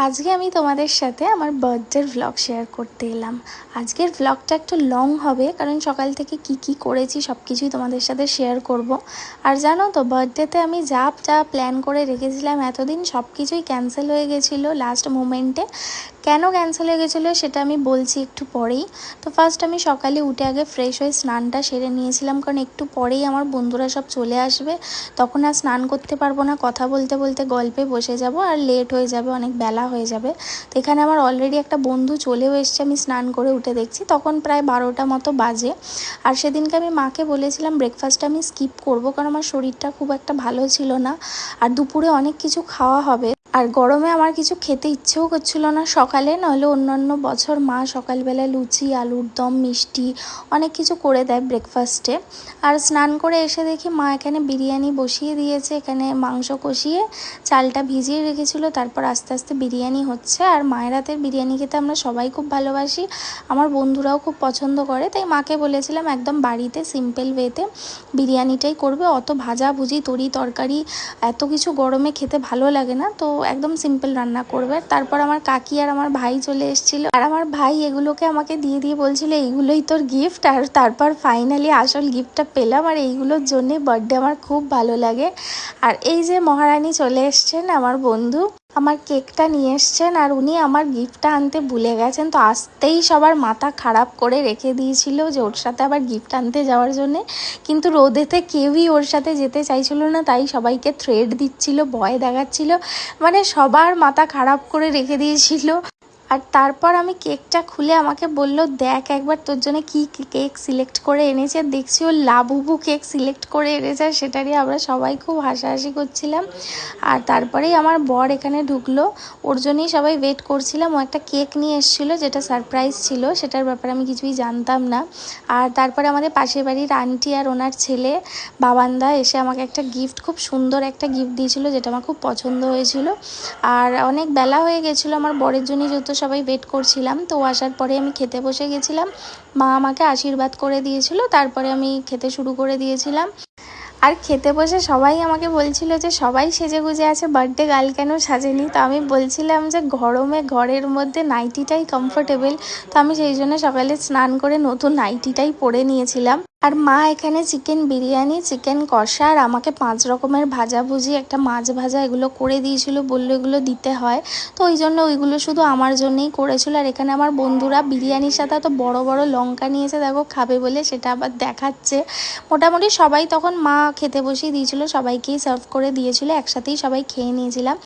আজকে আমি তোমাদের সাথে আমার বার্থডের ভ্লগ শেয়ার করতে এলাম। আজকের ভ্লগটা একটু লং হবে, কারণ সকাল থেকে কি করেছি সব কিছুই তোমাদের সাথে শেয়ার করব। আর জানো তো, বার্থডেতে আমি যা প্ল্যান করে রেখেছিলাম এতদিন সব কিছুই ক্যান্সেল হয়ে গেছিলো লাস্ট মোমেন্টে। কেন ক্যান্সেল হয়ে গেছিলো সেটা আমি বলছি একটু পরেই। তো ফার্স্ট আমি সকালে উঠে আগে ফ্রেশ হয়ে স্নানটা সেরে নিয়েছিলাম, কারণ একটু পরেই আমার বন্ধুরা সব চলে আসবে। তখন আর স্নান করতে পারবো না, কথা বলতে বলতে গল্পে বসে যাব আর লেট হয়ে যাবে, অনেক বেলা হয়ে যাবে। তো এখানে আমার অলরেডি একটা বন্ধু চলেও এসছে, আমি স্নান করে উঠে দেখছি তখন প্রায় 12টা মতো বাজে। আর সেদিনকে আমি মাকে বলেছিলাম ব্রেকফাস্টটা আমি স্কিপ করব, কারণ আমার শরীরটা খুব একটা ভালো ছিল না। আর দুপুরে অনেক কিছু খাওয়া হবে, আর গরমে আমার কিছু খেতে ইচ্ছেও করছিল না সকালে। নাহলে অন্যান্য বছর মা সকালবেলা লুচি, আলুর দম, মিষ্টি অনেক কিছু করে দেয় ব্রেকফাস্টে। আর স্নান করে এসে দেখি মা এখানে বিরিয়ানি বসিয়ে দিয়েছে, এখানে মাংস কষিয়ে চালটা ভিজিয়ে রেখেছিল, তারপর আস্তে আস্তে বিরিয়ানি হচ্ছে। আর মায়ের হাতের বিরিয়ানি খেতে আমরা সবাই খুব ভালোবাসি, আমার বন্ধুরাও খুব পছন্দ করে। তাই মাকে বলেছিলাম একদম বাড়িতে সিম্পল ওয়েতে বিরিয়ানিটাই করবে, অত ভাজাভুজি তরি তরকারি এত কিছু গরমে খেতে ভালো লাগে না, তো একদম সিম্পল রান্না করবে। তারপর আমার কাকি আর আমার ভাই চলে এসেছিল, আর আমার ভাই এগুলোকে আমাকে দিয়ে দিয়ে বলছিল এইগুলোই তোর গিফট। আর তারপর ফাইনালি আসল গিফটটা পেলাম, আর এইগুলোর জন্যে বার্থডে আমার খুব ভালো লাগে। আর এই যে মহারানী চলে এসছেন আমার বন্ধু, আমার কেকটা নিয়ে এসছেন, আর উনি আমার গিফটটা আনতে ভুলে গেছেন। তো আসতেই সবার মাথা খারাপ করে রেখে দিয়েছিল যে ওর সাথে আবার গিফট আনতে যাওয়ার জন্যে, কিন্তু রোদেতে কেউই ওর সাথে যেতে চাইছিল না, তাই সবাইকে থ্রেড দিচ্ছিল, ভয় দেখাচ্ছিল, মানে সবার মাথা খারাপ করে রেখে দিয়েছিল। আর তারপর আমি কেকটা খুলে আমাকে বলল, দেখ একবার তোর জন্য কি কেক সিলেক্ট করে এনেছে। দেখছি ও লাবুবু কেক সিলেক্ট করে এনেছে, সেটারই আমরা সবাই খুব হাসাহাসি করছিলাম। আর তারপরেই আমার বর এখানে ঢুকলো, ওর জন্যই সবাই ওয়েট করছিলাম। ও একটা কেক নিয়ে এসেছিলো যেটা সারপ্রাইজ ছিল, সেটার ব্যাপারে আমি কিছুই জানতাম না। আর তারপরে আমাদের পাশের বাড়ির আন্টি আর ওনার ছেলে বাবান্দা এসে আমাকে একটা গিফট, খুব সুন্দর একটা গিফট দিয়েছিল, যেটা আমার খুব পছন্দ হয়েছিল। আর অনেক বেলা হয়ে গেছিলো আমার বরের জন্যই, যেহেতু সবাই ওয়েট করছিলাম। তো আসার পরে আমি খেতে বসে গেছিলাম, মা আমাকে আশীর্বাদ করে দিয়েছিল, তারপরে আমি খেতে শুরু করে দিয়েছিলাম। আর খেতে বসে সবাই আমাকে বলছিল যে সবাই সেজেগুজে আছে, বার্থডে গার্ল কেন সাজেনি। তো আমি বলছিলাম যে গরমে ঘরের মধ্যে নাইটিটাই কমফোর্টেবল, তো আমি সেই জন্য সকালে স্নান করে নতুন নাইটিটাই পরে নিয়েছিলাম। আর মা এখানে চিকেন বিরিয়ানি, চিকেন কষা আর আমাকে 5 রকমের ভাজাভুজি, একটা মাছ ভাজা এগুলো করে দিয়েছিল, বললো এগুলো দিতে হয়। তো ওই জন্য ওইগুলো শুধু আমার জন্যই করেছিল। আর এখানে আমার বন্ধুরা বিরিয়ানির সাথে তো বড় বড় লঙ্কা নিয়েছে, দেখো খাবে বলে, সেটা আবার দেখাচ্ছে। মোটামুটি সবাই তখন মা খেতে বসিয়ে দিয়েছিল, সবাইকেই সার্ভ করে দিয়েছিল, একসাথেই সবাই খেয়ে নিয়েছিলাম।